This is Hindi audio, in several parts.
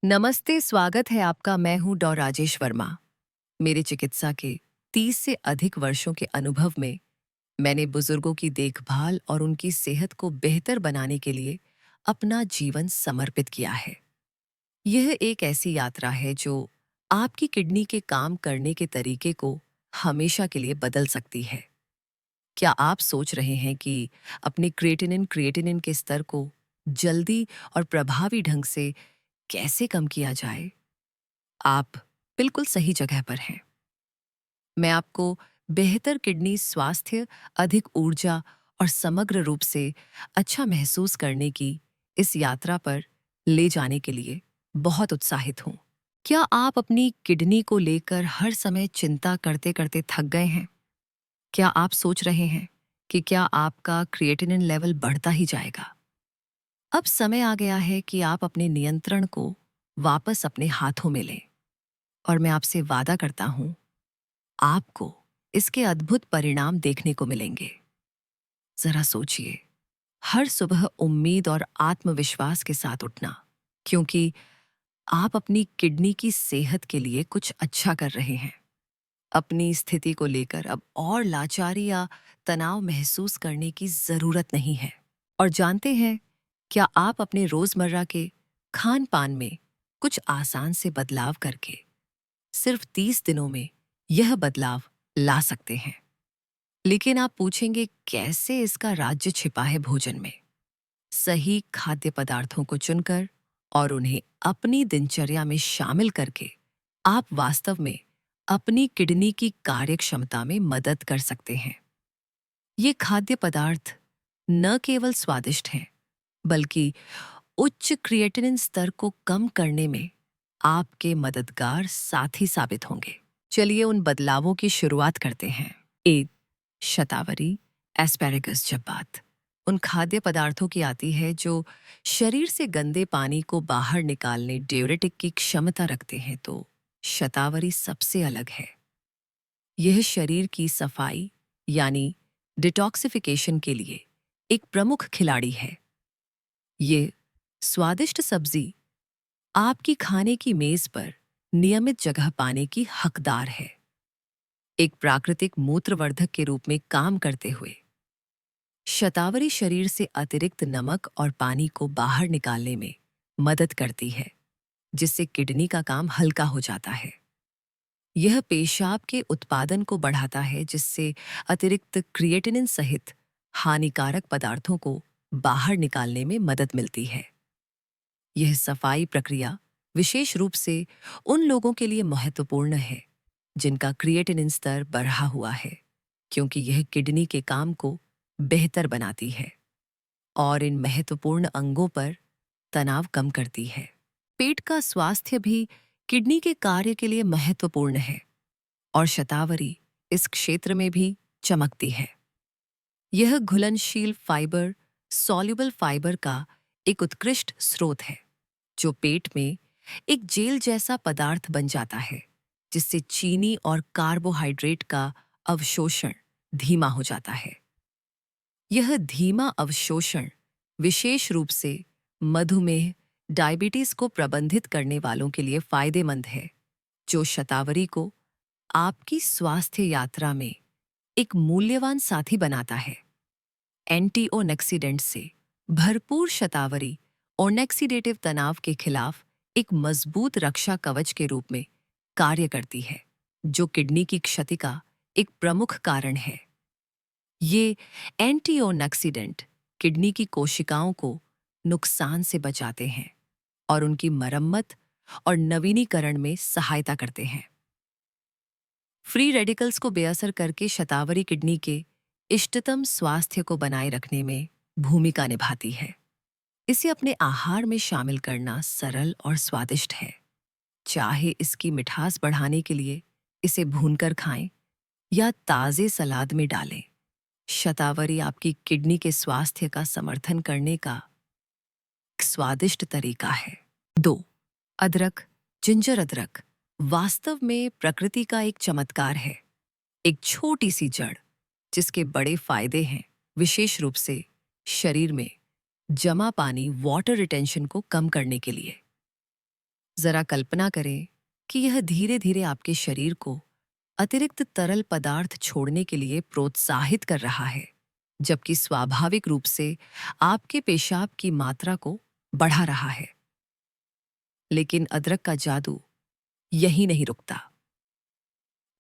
नमस्ते, स्वागत है आपका। मैं हूं डॉ राजेश वर्मा। मेरे चिकित्सा के 30 से अधिक वर्षों के अनुभव में मैंने बुजुर्गों की देखभाल और उनकी सेहत को बेहतर बनाने के लिए अपना जीवन समर्पित किया है। यह एक ऐसी यात्रा है जो आपकी किडनी के काम करने के तरीके को हमेशा के लिए बदल सकती है। क्या आप सोच रहे हैं कि अपने क्रिएटिनिन के स्तर को जल्दी और प्रभावी ढंग से कैसे कम किया जाए? आप बिल्कुल सही जगह पर हैं। मैं आपको बेहतर किडनी स्वास्थ्य, अधिक ऊर्जा और समग्र रूप से अच्छा महसूस करने की इस यात्रा पर ले जाने के लिए बहुत उत्साहित हूँ। क्या आप अपनी किडनी को लेकर हर समय चिंता करते-करते थक गए हैं? क्या आप सोच रहे हैं कि क्या आपका क्रिएटिनिन लेवल बढ़ता ही जाएगा? अब समय आ गया है कि आप अपने नियंत्रण को वापस अपने हाथों में लें और मैं आपसे वादा करता हूँ आपको इसके अद्भुत परिणाम देखने को मिलेंगे। जरा सोचिए, हर सुबह उम्मीद और आत्मविश्वास के साथ उठना, क्योंकि आप अपनी किडनी की सेहत के लिए कुछ अच्छा कर रहे हैं। अपनी स्थिति को लेकर अब और लाचारी या तनाव महसूस करने की जरूरत नहीं है। और जानते हैं, क्या आप अपने रोजमर्रा के खान पान में कुछ आसान से बदलाव करके सिर्फ 30 दिनों में यह बदलाव ला सकते हैं? लेकिन आप पूछेंगे, कैसे इसका राज्य छिपा है भोजन में? सही खाद्य पदार्थों को चुनकर और उन्हें अपनी दिनचर्या में शामिल करके आप वास्तव में अपनी किडनी की कार्यक्षमता में मदद कर सकते हैं। ये खाद्य पदार्थ न केवल स्वादिष्ट हैं, बल्कि उच्च क्रिएटिनिन स्तर को कम करने में आपके मददगार साथी साबित होंगे। चलिए उन बदलावों की शुरुआत करते हैं। एक, शतावरी एस्पैरागस। जब बात उन खाद्य पदार्थों की आती है जो शरीर से गंदे पानी को बाहर निकालने डाययूरेटिक की क्षमता रखते हैं, तो शतावरी सबसे अलग है। यह शरीर की सफाई यानी डिटॉक्सिफिकेशन के लिए एक प्रमुख खिलाड़ी है। ये स्वादिष्ट सब्जी आपकी खाने की मेज पर नियमित जगह पाने की हकदार है। एक प्राकृतिक मूत्रवर्धक के रूप में काम करते हुए शतावरी शरीर से अतिरिक्त नमक और पानी को बाहर निकालने में मदद करती है, जिससे किडनी का काम हल्का हो जाता है। यह पेशाब के उत्पादन को बढ़ाता है, जिससे अतिरिक्त क्रिएटिनिन सहित हानिकारक पदार्थों को बाहर निकालने में मदद मिलती है। यह सफाई प्रक्रिया विशेष रूप से उन लोगों के लिए महत्वपूर्ण है जिनका क्रिएटिनिन स्तर बढ़ा हुआ है, क्योंकि यह किडनी के काम को बेहतर बनाती है और इन महत्वपूर्ण अंगों पर तनाव कम करती है। पेट का स्वास्थ्य भी किडनी के कार्य के लिए महत्वपूर्ण है और शतावरी इस क्षेत्र में भी चमकती है। यह घुलनशील फाइबर, सॉल्युबल फाइबर का एक उत्कृष्ट स्रोत है जो पेट में एक जेल जैसा पदार्थ बन जाता है, जिससे चीनी और कार्बोहाइड्रेट का अवशोषण धीमा हो जाता है। यह धीमा अवशोषण विशेष रूप से मधुमेह, डायबिटीज को प्रबंधित करने वालों के लिए फायदेमंद है, जो शतावरी को आपकी स्वास्थ्य यात्रा में एक मूल्यवान साथी बनाता है। एंटीओनेक्सीडेंट से भरपूर शतावरी ओनेक्सीडेटिव तनाव के खिलाफ एक मजबूत रक्षा कवच के रूप में कार्य करती है, जो किडनी की क्षति का एक प्रमुख कारण है। ये एंटीओनेक्सीडेंट किडनी की कोशिकाओं को नुकसान से बचाते हैं और उनकी मरम्मत और नवीनीकरण में सहायता करते हैं। फ्री रेडिकल्स को बेअसर करके शतावरी किडनी के इष्टतम स्वास्थ्य को बनाए रखने में भूमिका निभाती है। इसे अपने आहार में शामिल करना सरल और स्वादिष्ट है। चाहे इसकी मिठास बढ़ाने के लिए इसे भूनकर खाएं या ताजे सलाद में डालें, शतावरी आपकी किडनी के स्वास्थ्य का समर्थन करने का एक स्वादिष्ट तरीका है। 2, अदरक, जिंजर अदरक वास्तव में प्रकृति का एक चमत्कार है। एक छोटी सी जड़ जिसके बड़े फायदे हैं, विशेष रूप से शरीर में जमा पानी वाटर रिटेंशन को कम करने के लिए। जरा कल्पना करें कि यह धीरे धीरे आपके शरीर को अतिरिक्त तरल पदार्थ छोड़ने के लिए प्रोत्साहित कर रहा है, जबकि स्वाभाविक रूप से आपके पेशाब की मात्रा को बढ़ा रहा है। लेकिन अदरक का जादू यही नहीं रुकता।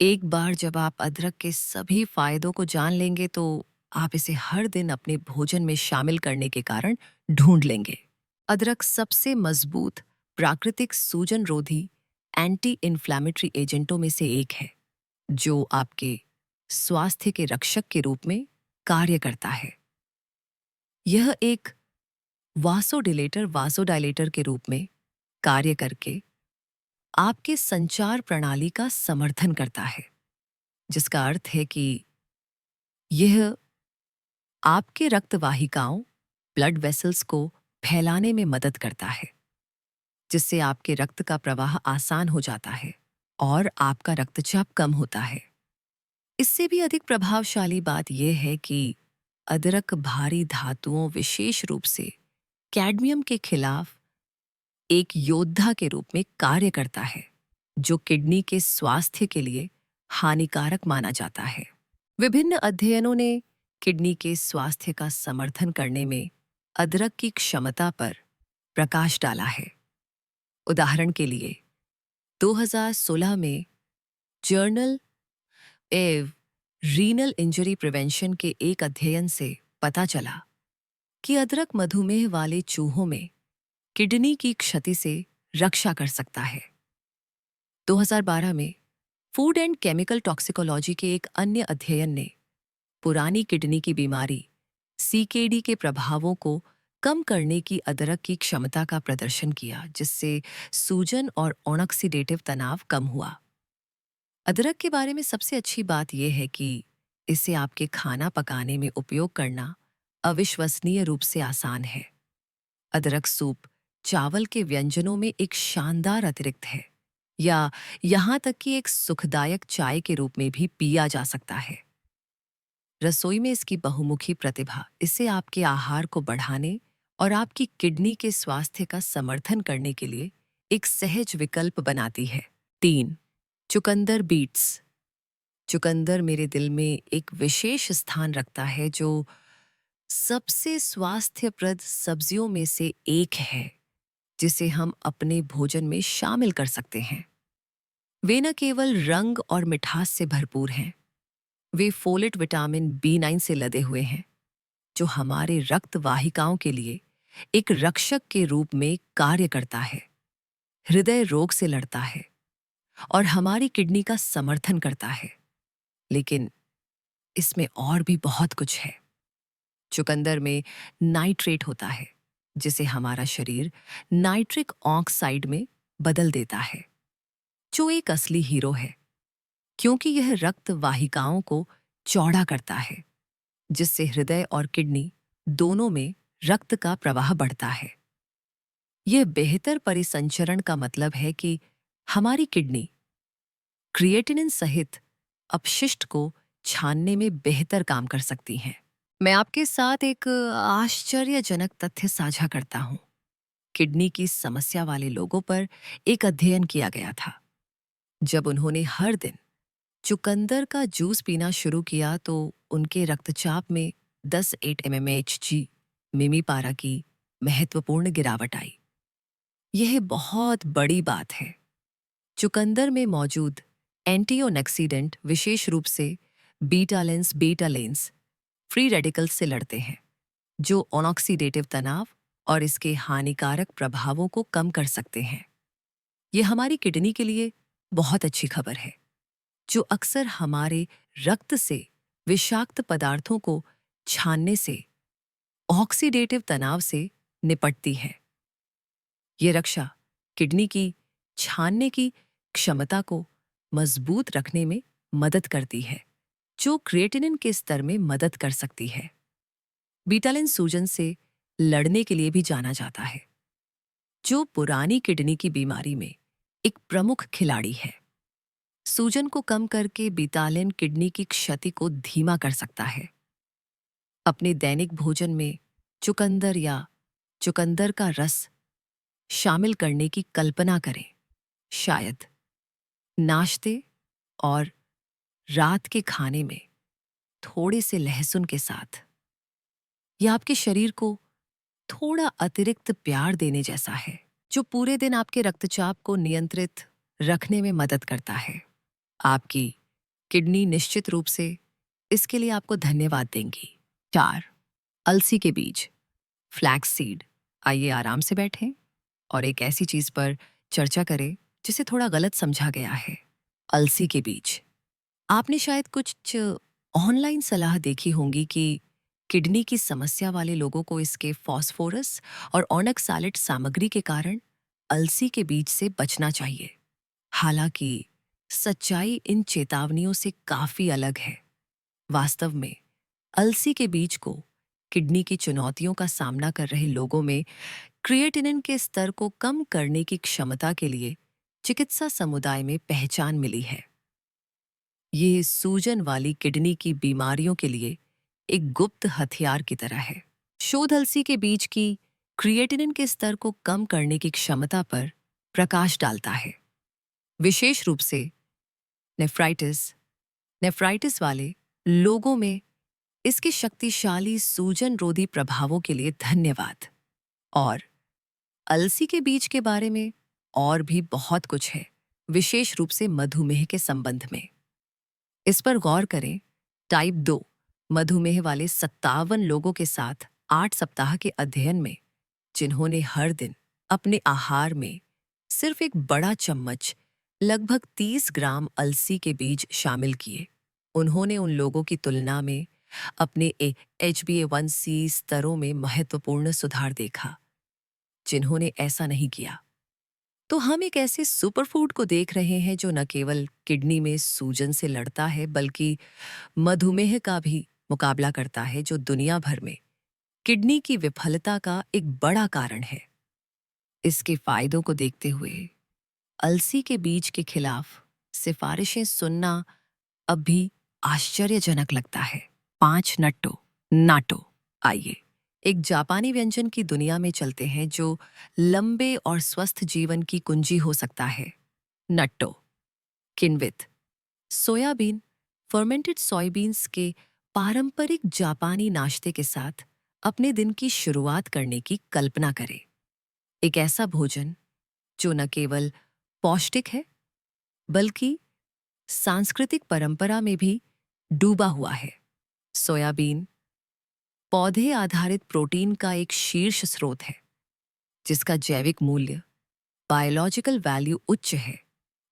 एक बार जब आप अदरक के सभी फायदों को जान लेंगे तो आप इसे हर दिन अपने भोजन में शामिल करने के कारण ढूंढ लेंगे। अदरक सबसे मजबूत प्राकृतिक सूजन रोधी एंटी इन्फ्लेमेटरी एजेंटों में से एक है, जो आपके स्वास्थ्य के रक्षक के रूप में कार्य करता है। यह एक वासोडाइलेटर के रूप में कार्य करके आपके संचार प्रणाली का समर्थन करता है, जिसका अर्थ है कि यह आपके रक्त वाहिकाओं ब्लड वेसल्स को फैलाने में मदद करता है, जिससे आपके रक्त का प्रवाह आसान हो जाता है और आपका रक्तचाप कम होता है। इससे भी अधिक प्रभावशाली बात यह है कि अदरक भारी धातुओं, विशेष रूप से कैडमियम के खिलाफ एक योद्धा के रूप में कार्य करता है, जो किडनी के स्वास्थ्य के लिए हानिकारक माना जाता है। विभिन्न अध्ययनों ने किडनी के स्वास्थ्य का समर्थन करने में अदरक की क्षमता पर प्रकाश डाला है। उदाहरण के लिए 2016 में जर्नल एव रीनल इंजरी प्रिवेंशन के एक अध्ययन से पता चला कि अदरक मधुमेह वाले चूहों में किडनी की क्षति से रक्षा कर सकता है। 2012 में फूड एंड केमिकल टॉक्सिकोलॉजी के एक अन्य अध्ययन ने पुरानी किडनी की बीमारी सीकेडी के प्रभावों को कम करने की अदरक की क्षमता का प्रदर्शन किया, जिससे सूजन और ऑक्सीडेटिव तनाव कम हुआ। अदरक के बारे में सबसे अच्छी बात यह है कि इसे आपके खाना पकाने में उपयोग करना अविश्वसनीय रूप से आसान है। अदरक सूप चावल के व्यंजनों में एक शानदार अतिरिक्त है, या यहाँ तक कि एक सुखदायक चाय के रूप में भी पिया जा सकता है। रसोई में इसकी बहुमुखी प्रतिभा इसे आपके आहार को बढ़ाने और आपकी किडनी के स्वास्थ्य का समर्थन करने के लिए एक सहज विकल्प बनाती है। 3. चुकंदर बीट्स। चुकंदर मेरे दिल में एक विशेष स्थान रखता है, जो सबसे स्वास्थ्यप्रद सब्जियों में से एक है जिसे हम अपने भोजन में शामिल कर सकते हैं। वे न केवल रंग और मिठास से भरपूर हैं, वे फोलेट विटामिन B9 से लदे हुए हैं, जो हमारे रक्त वाहिकाओं के लिए एक रक्षक के रूप में कार्य करता है, हृदय रोग से लड़ता है और हमारी किडनी का समर्थन करता है। लेकिन इसमें और भी बहुत कुछ है। चुकंदर में नाइट्रेट होता है, जिसे हमारा शरीर नाइट्रिक ऑक्साइड में बदल देता है, जो एक असली हीरो है, क्योंकि यह रक्त वाहिकाओं को चौड़ा करता है, जिससे हृदय और किडनी दोनों में रक्त का प्रवाह बढ़ता है। यह बेहतर परिसंचरण का मतलब है कि हमारी किडनी क्रिएटिनिन सहित अपशिष्ट को छानने में बेहतर काम कर सकती हैं। मैं आपके साथ एक आश्चर्यजनक तथ्य साझा करता हूं। किडनी की समस्या वाले लोगों पर एक अध्ययन किया गया था। जब उन्होंने हर दिन चुकंदर का जूस पीना शुरू किया तो उनके रक्तचाप में 10 mmHg मिमीपारा की महत्वपूर्ण गिरावट आई। यह बहुत बड़ी बात है। चुकंदर में मौजूद एंटीऑक्सीडेंट विशेष रूप से बीटा लेंस फ्री रेडिकल्स से लड़ते हैं, जो ऑक्सीडेटिव तनाव और इसके हानिकारक प्रभावों को कम कर सकते हैं। यह हमारी किडनी के लिए बहुत अच्छी खबर है, जो अक्सर हमारे रक्त से विषाक्त पदार्थों को छानने से ऑक्सीडेटिव तनाव से निपटती है। ये रक्षा किडनी की छानने की क्षमता को मजबूत रखने में मदद करती है, जो क्रिएटिनिन के स्तर में मदद कर सकती है। बीटालिन सूजन से लड़ने के लिए भी जाना जाता है, जो पुरानी किडनी की बीमारी में एक प्रमुख खिलाड़ी है। सूजन को कम करके बीटालिन किडनी की क्षति को धीमा कर सकता है। अपने दैनिक भोजन में चुकंदर या चुकंदर का रस शामिल करने की कल्पना करें। शायद नाश्ते और रात के खाने में थोड़े से लहसुन के साथ। यह आपके शरीर को थोड़ा अतिरिक्त प्यार देने जैसा है, जो पूरे दिन आपके रक्तचाप को नियंत्रित रखने में मदद करता है। आपकी किडनी निश्चित रूप से इसके लिए आपको धन्यवाद देंगी। 4. अलसी के बीज, फ्लैक्स सीड। आइए आराम से बैठें और एक ऐसी चीज पर चर्चा करें जिसे थोड़ा गलत समझा गया है। अलसी के बीज। आपने शायद कुछ ऑनलाइन सलाह देखी होंगी कि किडनी की समस्या वाले लोगों को इसके फॉस्फोरस और ऑक्सैलेट सामग्री के कारण अलसी के बीज से बचना चाहिए। हालांकि सच्चाई इन चेतावनियों से काफी अलग है। वास्तव में अलसी के बीज को किडनी की चुनौतियों का सामना कर रहे लोगों में क्रिएटिनिन के स्तर को कम करने की क्षमता के लिए चिकित्सा समुदाय में पहचान मिली है। ये सूजन वाली किडनी की बीमारियों के लिए एक गुप्त हथियार की तरह है। शोध अलसी के बीज की क्रिएटिनिन के स्तर को कम करने की क्षमता पर प्रकाश डालता है, विशेष रूप से नेफ्राइटिस वाले लोगों में इसके शक्तिशाली सूजन रोधी प्रभावों के लिए धन्यवाद। और अलसी के बीज के बारे में और भी बहुत कुछ है, विशेष रूप से मधुमेह के संबंध में। इस पर गौर करें। टाइप 2 मधुमेह वाले 57 लोगों के साथ 8 सप्ताह के अध्ययन में, जिन्होंने हर दिन अपने आहार में सिर्फ एक बड़ा चम्मच लगभग 30 ग्राम अलसी के बीज शामिल किए, उन्होंने उन लोगों की तुलना में अपने HbA1c स्तरों में महत्वपूर्ण सुधार देखा जिन्होंने ऐसा नहीं किया। तो हम एक ऐसे सुपरफूड को देख रहे हैं जो न केवल किडनी में सूजन से लड़ता है, बल्कि मधुमेह का भी मुकाबला करता है, जो दुनिया भर में किडनी की विफलता का एक बड़ा कारण है। इसके फायदों को देखते हुए अलसी के बीज के खिलाफ सिफारिशें सुनना अब भी आश्चर्यजनक लगता है। 5. नाटो। आइए एक जापानी व्यंजन की दुनिया में चलते हैं जो लंबे और स्वस्थ जीवन की कुंजी हो सकता है। नट्टो किन्वित सोयाबीन, फर्मेंटेड सोयाबीन्स के पारंपरिक जापानी नाश्ते के साथ अपने दिन की शुरुआत करने की कल्पना करें। एक ऐसा भोजन जो न केवल पौष्टिक है, बल्कि सांस्कृतिक परंपरा में भी डूबा हुआ है। सोयाबीन पौधे आधारित प्रोटीन का एक शीर्ष स्रोत है, जिसका जैविक मूल्य, बायोलॉजिकल वैल्यू उच्च है,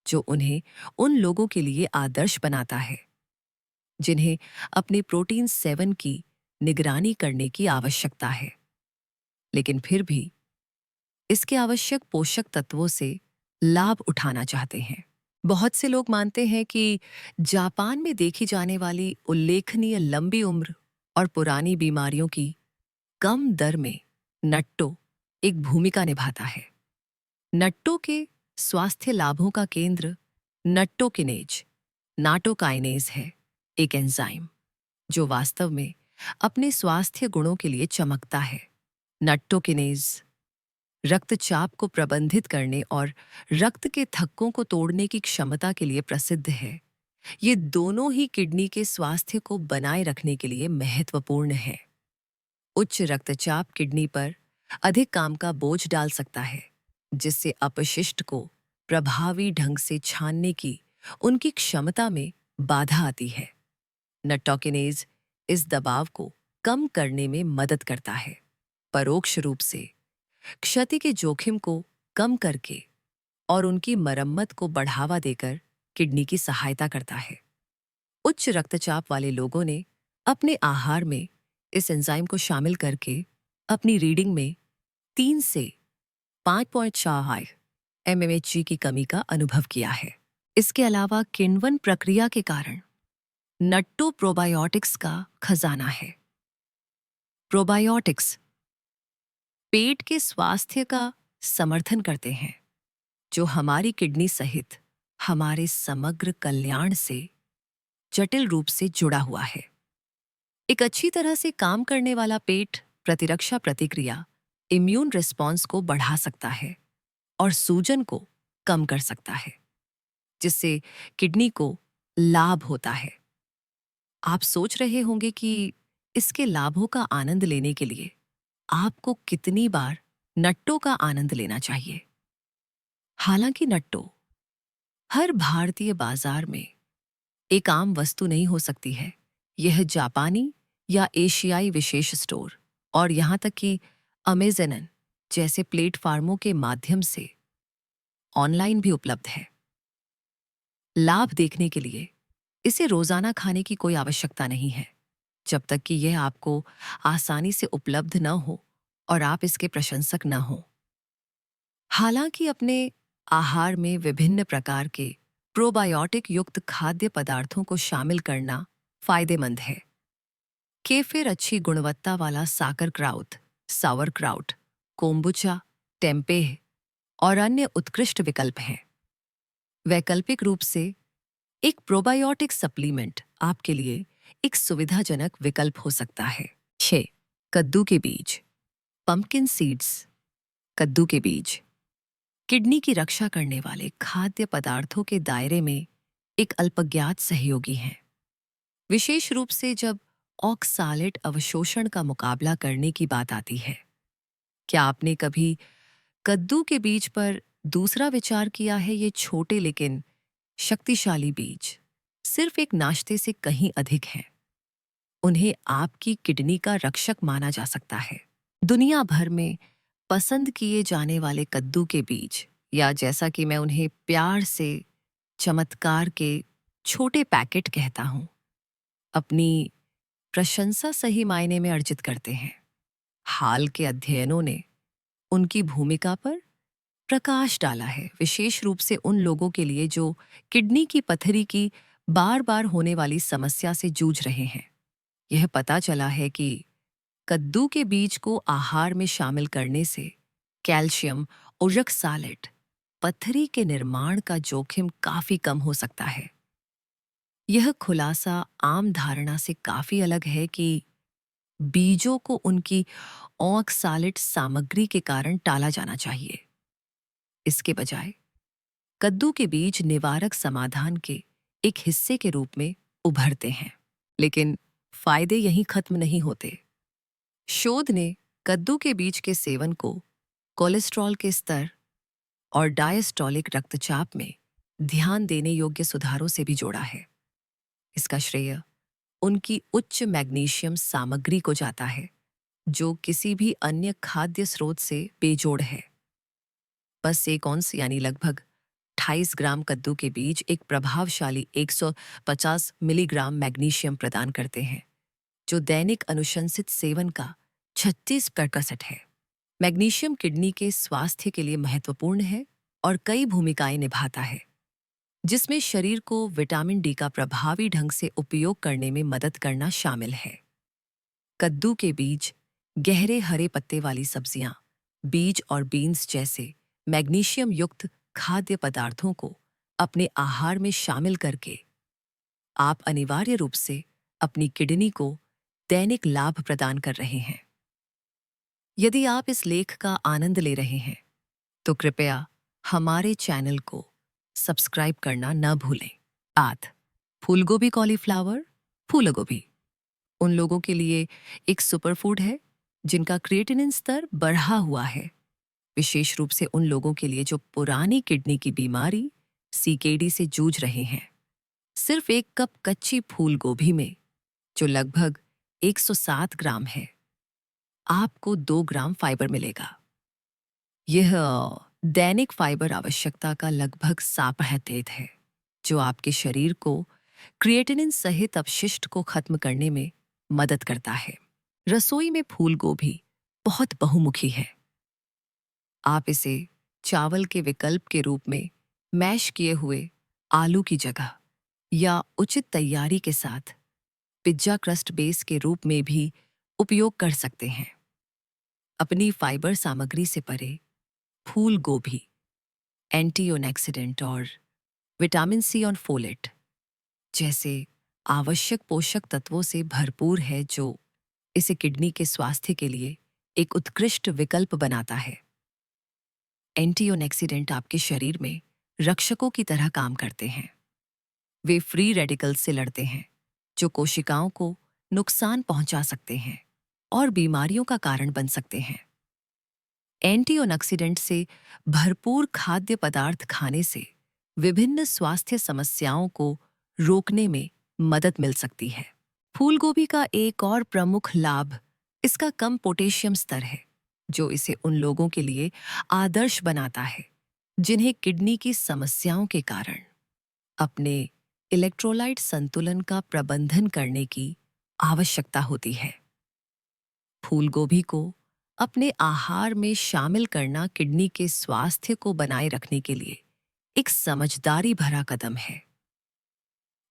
जो उन्हें उन लोगों के लिए आदर्श बनाता है जिन्हें अपने प्रोटीन सेवन की निगरानी करने की आवश्यकता है, लेकिन फिर भी इसके आवश्यक पोषक तत्वों से लाभ उठाना चाहते हैं। बहुत से लोग मानते हैं कि जापान में देखी जाने वाली उल्लेखनीय लंबी उम्र और पुरानी बीमारियों की कम दर में नट्टो एक भूमिका निभाता है। नट्टो के स्वास्थ्य लाभों का केंद्र नट्टोकिनेज नाटोकाइनेज है, एक एंजाइम जो वास्तव में अपने स्वास्थ्य गुणों के लिए चमकता है। नट्टोकिनेज रक्तचाप को प्रबंधित करने और रक्त के थक्कों को तोड़ने की क्षमता के लिए प्रसिद्ध है। ये दोनों ही किडनी के स्वास्थ्य को बनाए रखने के लिए महत्वपूर्ण है। उच्च रक्तचाप किडनी पर अधिक काम का बोझ डाल सकता है, जिससे अपशिष्ट को प्रभावी ढंग से छानने की उनकी क्षमता में बाधा आती है। नट्टोकिनेज इस दबाव को कम करने में मदद करता है, परोक्ष रूप से क्षति के जोखिम को कम करके और उनकी मरम्मत को बढ़ावा देकर किडनी की सहायता करता है। उच्च रक्तचाप वाले लोगों ने अपने आहार में इस एंजाइम को शामिल करके अपनी रीडिंग में 3 से 5.4 mmHg की कमी का अनुभव किया है। इसके अलावा किण्वन प्रक्रिया के कारण नट्टो प्रोबायोटिक्स का खजाना है। प्रोबायोटिक्स पेट के स्वास्थ्य का समर्थन करते हैं, जो हमारी किडनी सहित हमारे समग्र कल्याण से जटिल रूप से जुड़ा हुआ है। एक अच्छी तरह से काम करने वाला पेट प्रतिरक्षा प्रतिक्रिया, इम्यून रिस्पॉन्स को बढ़ा सकता है, और सूजन को कम कर सकता है, जिससे किडनी को लाभ होता है। आप सोच रहे होंगे कि इसके लाभों का आनंद लेने के लिए आपको कितनी बार नट्टों का आनंद लेना चाहिए। हालांकि नट्टो हर भारतीय बाजार में एक आम वस्तु नहीं हो सकती है। यह जापानी या एशियाई विशेष स्टोर और यहाँ तक कि अमेज़न जैसे प्लेटफार्मों के माध्यम से ऑनलाइन भी उपलब्ध है। लाभ देखने के लिए इसे रोजाना खाने की कोई आवश्यकता नहीं है, जब तक कि यह आपको आसानी से उपलब्ध न हो और आप इसके प्रशंसक न हो। हालांकि अपने आहार में विभिन्न प्रकार के प्रोबायोटिक युक्त खाद्य पदार्थों को शामिल करना फायदेमंद है। केफिर अच्छी गुणवत्ता वाला साकरक्राउट, सावरक्राउट, कोम्बुचा, टेम्पेह और अन्य उत्कृष्ट विकल्प हैं। वैकल्पिक रूप से एक प्रोबायोटिक सप्लीमेंट आपके लिए एक सुविधाजनक विकल्प हो सकता है। 6. कद्दू के बीज, पंपकिन सीड्स। कद्दू के बीज किडनी की रक्षा करने वाले खाद्य पदार्थों के दायरे में एक अल्पज्ञात सहयोगी हैं, विशेष रूप से जब ऑक्सालेट अवशोषण का मुकाबला करने की बात आती है। क्या आपने कभी कद्दू के बीज पर दूसरा विचार किया है? ये छोटे लेकिन शक्तिशाली बीज सिर्फ एक नाश्ते से कहीं अधिक हैं। उन्हें आपकी किडनी का रक्षक माना जा सकता है। दुनिया भर में पसंद किए जाने वाले कद्दू के बीज, या जैसा कि मैं उन्हें प्यार से चमत्कार के छोटे पैकेट कहता हूं, अपनी प्रशंसा सही मायने में अर्जित करते हैं। हाल के अध्ययनों ने उनकी भूमिका पर प्रकाश डाला है, विशेष रूप से उन लोगों के लिए जो किडनी की पथरी की बार बार होने वाली समस्या से जूझ रहे हैं। यह पता चला है कि कद्दू के बीज को आहार में शामिल करने से कैल्शियम और ऑक्सालेट पथरी के निर्माण का जोखिम काफी कम हो सकता है। यह खुलासा आम धारणा से काफी अलग है कि बीजों को उनकी ऑक्सालेट सामग्री के कारण टाला जाना चाहिए। इसके बजाय कद्दू के बीज निवारक समाधान के एक हिस्से के रूप में उभरते हैं। लेकिन फायदे यहीं खत्म नहीं होते। शोध ने कद्दू के बीज के सेवन को कोलेस्ट्रॉल के स्तर और डायस्टोलिक रक्तचाप में ध्यान देने योग्य सुधारों से भी जोड़ा है। इसका श्रेय उनकी उच्च मैग्नीशियम सामग्री को जाता है, जो किसी भी अन्य खाद्य स्रोत से बेजोड़ है। बस एक औंस यानी लगभग 28 ग्राम कद्दू के बीज एक प्रभावशाली 150 मिलीग्राम मैग्नीशियम प्रदान करते हैं, जो दैनिक अनुशंसित सेवन का 36% है। मैग्नीशियम किडनी के स्वास्थ्य के लिए महत्वपूर्ण है और कई भूमिकाएं निभाता है, जिसमें शरीर को विटामिन डी का प्रभावी ढंग से उपयोग करने में मदद करना शामिल है। कद्दू के बीज गहरे हरे पत्ते वाली सब्जियां, बीज और बीन्स जैसे मैग्नीशियम युक्त खाद्य पदार्थों को अपने आहार में शामिल करके आप अनिवार्य रूप से अपनी किडनी को दैनिक लाभ प्रदान कर रहे हैं। यदि आप इस लेख का आनंद ले रहे हैं तो कृपया हमारे चैनल को सब्सक्राइब करना न भूलें। फूलगोभी कॉलीफ्लावर, फूलगोभी उन लोगों के लिए एक सुपरफूड है जिनका क्रिएटिनिन स्तर बढ़ा हुआ है, विशेष रूप से उन लोगों के लिए जो पुरानी किडनी की बीमारी सीकेडी से जूझ रहे हैं। सिर्फ एक कप कच्ची फूल गोभी में, जो लगभग 107 ग्राम है, आपको 2 ग्राम फाइबर मिलेगा। यह दैनिक फाइबर आवश्यकता का लगभग 7% है, जो आपके शरीर को क्रिएटिनिन सहित अपशिष्ट को खत्म करने में मदद करता है। रसोई में फूल गोभी बहुत बहुमुखी है। आप इसे चावल के विकल्प के रूप में मैश किए हुए आलू की जगह या उचित तैयारी के साथ पिज्जा क्रस्ट बेस के रूप में भी उपयोग कर सकते हैं। अपनी फाइबर सामग्री से परे फूल गोभी एंटीऑक्सीडेंट और विटामिन सी और फोलेट जैसे आवश्यक पोषक तत्वों से भरपूर है, जो इसे किडनी के स्वास्थ्य के लिए एक उत्कृष्ट विकल्प बनाता है। एंटीऑक्सीडेंट आपके शरीर में रक्षकों की तरह काम करते हैं। वे फ्री रेडिकल्स से लड़ते हैं, जो कोशिकाओं को नुकसान पहुंचा सकते हैं और बीमारियों का कारण बन सकते हैं। एंटीऑक्सीडेंट से भरपूर खाद्य पदार्थ खाने से विभिन्न स्वास्थ्य समस्याओं को रोकने में मदद मिल सकती है। फूलगोभी का एक और प्रमुख लाभ इसका कम पोटेशियम स्तर है, जो इसे उन लोगों के लिए आदर्श बनाता है जिन्हें किडनी की समस्याओं के कारण अपने इलेक्ट्रोलाइट संतुलन का प्रबंधन करने की आवश्यकता होती है। फूलगोभी को अपने आहार में शामिल करना किडनी के स्वास्थ्य को बनाए रखने के लिए एक समझदारी भरा कदम है।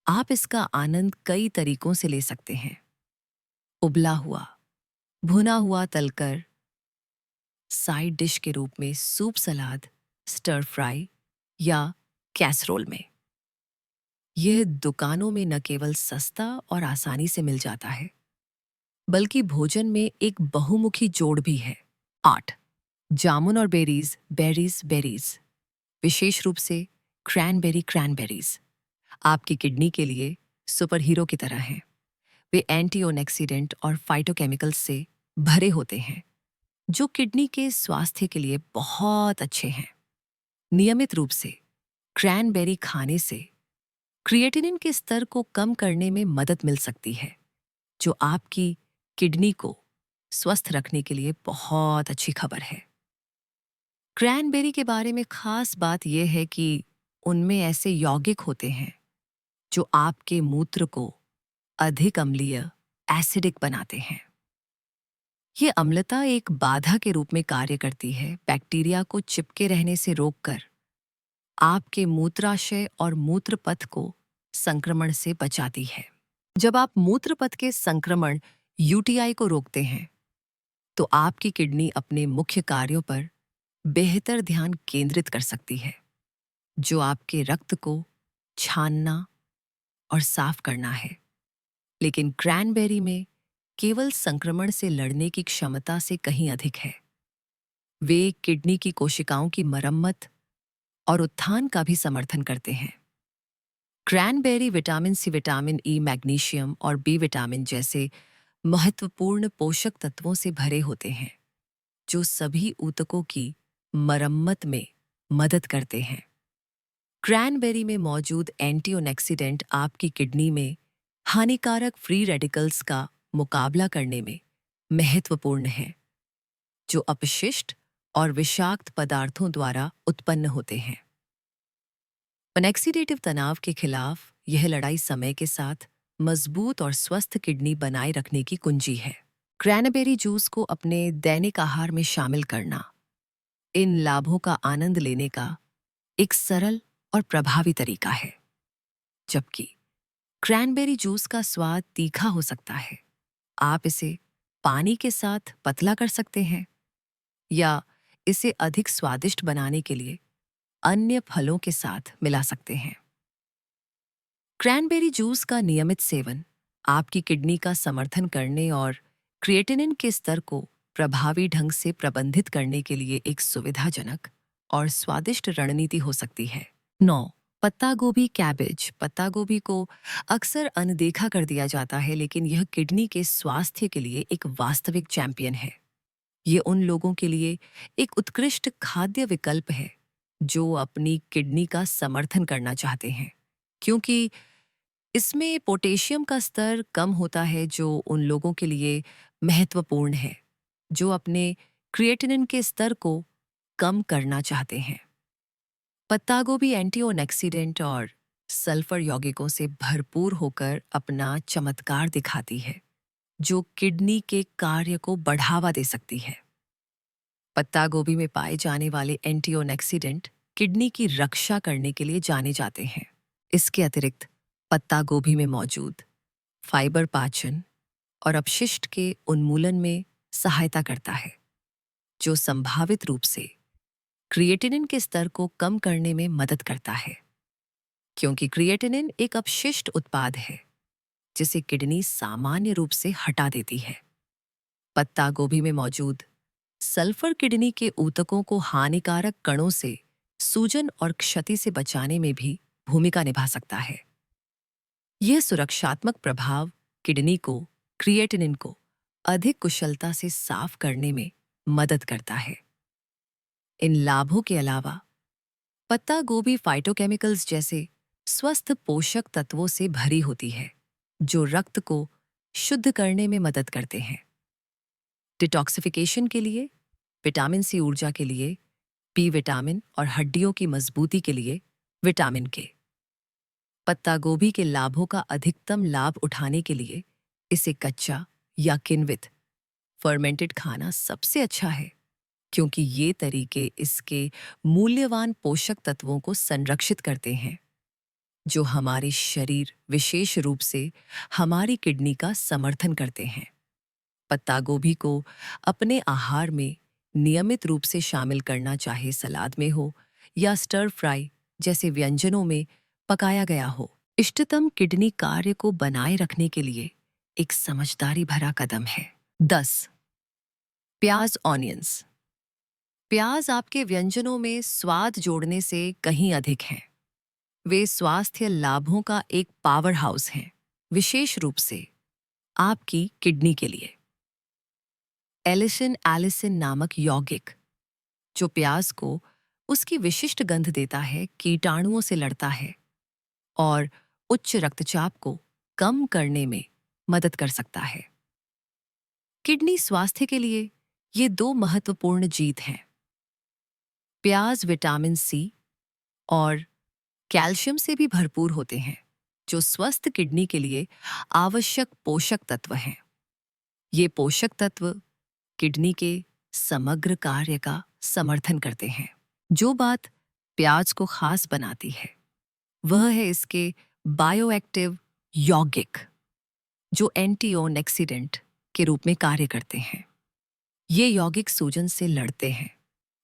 आप इसका आनंद कई तरीकों से ले सकते हैं। उबला हुआ, भुना हुआ तलकर, साइड डिश के रूप में सूप सलाद, स्टर फ्राई या कैसरोल में। यह दुकानों में न केवल सस्ता और आसानी से मिल जाता है, बल्कि भोजन में एक बहुमुखी जोड़ भी है। 8. जामुन और बेरीज, विशेष रूप से क्रैनबेरीज आपकी किडनी के लिए सुपर हीरो की तरह हैं। वे एंटीऑक्सीडेंट और फाइटोकेमिकल्स से भरे होते हैं, जो किडनी के स्वास्थ्य के लिए बहुत अच्छे हैं। नियमित रूप से क्रैनबेरी खाने से क्रिएटिनिन के स्तर को कम करने में मदद मिल सकती है, जो आपकी किडनी को स्वस्थ रखने के लिए बहुत अच्छी खबर है। क्रैनबेरी के बारे में खास बात यह है कि उनमें ऐसे यौगिक होते हैं जो आपके मूत्र को अधिक अम्लीय, एसिडिक बनाते हैं। ये अम्लता एक बाधा के रूप में कार्य करती है, बैक्टीरिया को चिपके रहने से रोककर आपके मूत्राशय और मूत्रपथ को संक्रमण से बचाती है। जब आप मूत्रपथ के संक्रमण यूटीआई को रोकते हैं, तो आपकी किडनी अपने मुख्य कार्यों पर बेहतर ध्यान केंद्रित कर सकती है, जो आपके रक्त को छानना और साफ करना है। लेकिन क्रैनबेरी में केवल संक्रमण से लड़ने की क्षमता से कहीं अधिक है। वे किडनी की कोशिकाओं की मरम्मत और उत्थान का भी समर्थन करते हैं। Cranberry vitamin C, vitamin E, magnesium और बी विटामिन जैसे महत्वपूर्ण पोषक तत्वों से भरे होते हैं, जो सभी ऊतकों की मरम्मत में मदद करते हैं। क्रैनबेरी में मौजूद एंटीऑक्सीडेंट आपकी किडनी में हानिकारक फ्री रेडिकल्स का मुकाबला करने में महत्वपूर्ण है, जो अपशिष्ट और विषाक्त पदार्थों द्वारा उत्पन्न होते हैं। ऑक्सीडेटिव तनाव के खिलाफ यह लड़ाई समय के साथ मजबूत और स्वस्थ किडनी बनाए रखने की कुंजी है। क्रैनबेरी जूस को अपने दैनिक आहार में शामिल करना इन लाभों का आनंद लेने का एक सरल और प्रभावी तरीका है। जबकि क्रैनबेरी जूस का स्वाद तीखा हो सकता है, आप इसे पानी के साथ पतला कर सकते हैं या इसे अधिक स्वादिष्ट बनाने के लिए अन्य फलों के साथ मिला सकते हैं। क्रैनबेरी जूस का नियमित सेवन आपकी किडनी का समर्थन करने और क्रिएटिनिन के स्तर को प्रभावी ढंग से प्रबंधित करने के लिए एक सुविधाजनक और स्वादिष्ट रणनीति हो सकती है। 9. पत्ता गोभी कैबेज। पत्ता गोभी को अक्सर अनदेखा कर दिया जाता है, लेकिन यह किडनी के स्वास्थ्य के लिए एक वास्तविक चैंपियन है। ये उन लोगों के लिए एक उत्कृष्ट खाद्य विकल्प है जो अपनी किडनी का समर्थन करना चाहते हैं, क्योंकि इसमें पोटेशियम का स्तर कम होता है, जो उन लोगों के लिए महत्वपूर्ण है जो अपने क्रिएटिनिन के स्तर को कम करना चाहते हैं। पत्ता गोभी एंटीऑक्सीडेंट और सल्फर यौगिकों से भरपूर होकर अपना चमत्कार दिखाती है, जो किडनी के कार्य को बढ़ावा दे सकती है। पत्ता गोभी में पाए जाने वाले एंटीऑक्सीडेंट किडनी की रक्षा करने के लिए जाने जाते हैं। इसके अतिरिक्त पत्ता गोभी में मौजूद फाइबर पाचन और अपशिष्ट के उन्मूलन में सहायता करता है, जो संभावित रूप से क्रिएटिनिन के स्तर को कम करने में मदद करता है, क्योंकि क्रिएटिनिन एक अपशिष्ट उत्पाद है जिसे किडनी सामान्य रूप से हटा देती है। पत्ता गोभी में मौजूद सल्फर किडनी के ऊतकों को हानिकारक कणों से सूजन और क्षति से बचाने में भी भूमिका निभा सकता है। यह सुरक्षात्मक प्रभाव किडनी को, क्रिएटिनिन को अधिक कुशलता से साफ करने में मदद करता है। इन लाभों के अलावा पत्ता गोभी फाइटोकेमिकल्स जैसे स्वस्थ पोषक तत्वों से भरी होती है, जो रक्त को शुद्ध करने में मदद करते हैं। डिटॉक्सिफिकेशन के लिए, विटामिन सी ऊर्जा के लिए, बी विटामिन और हड्डियों की मजबूती के लिए विटामिन के। पत्ता गोभी के लाभों का अधिकतम लाभ उठाने के लिए इसे कच्चा या किण्वित फर्मेंटेड खाना सबसे अच्छा है, क्योंकि ये तरीके इसके मूल्यवान पोषक तत्वों को संरक्षित करते हैं, जो हमारे शरीर, विशेष रूप से हमारी किडनी का समर्थन करते हैं। पत्ता गोभी को अपने आहार में नियमित रूप से शामिल करना, चाहे सलाद में हो या स्टर फ्राई जैसे व्यंजनों में पकाया गया हो, इष्टतम किडनी कार्य को बनाए रखने के लिए एक समझदारी भरा कदम है। 10. प्याज ऑनियंस। प्याज आपके व्यंजनों में स्वाद जोड़ने से कहीं अधिक हैं। वे स्वास्थ्य लाभों का एक पावर हाउस हैं, विशेष रूप से आपकी किडनी के लिए। एलिसिन नामक यौगिक, जो प्याज को उसकी विशिष्ट गंध देता है, कीटाणुओं से लड़ता है और उच्च रक्तचाप को कम करने में मदद कर सकता है। किडनी स्वास्थ्य के लिए ये 2 महत्वपूर्ण जीत हैं। प्याज विटामिन सी और कैल्शियम से भी भरपूर होते हैं, जो स्वस्थ किडनी के लिए आवश्यक पोषक तत्व हैं। ये पोषक तत्व किडनी के समग्र कार्य का समर्थन करते हैं। जो बात प्याज को खास बनाती है, वह है इसके बायोएक्टिव यौगिक, जो एंटीऑक्सीडेंट के रूप में कार्य करते हैं। ये यौगिक सूजन से लड़ते हैं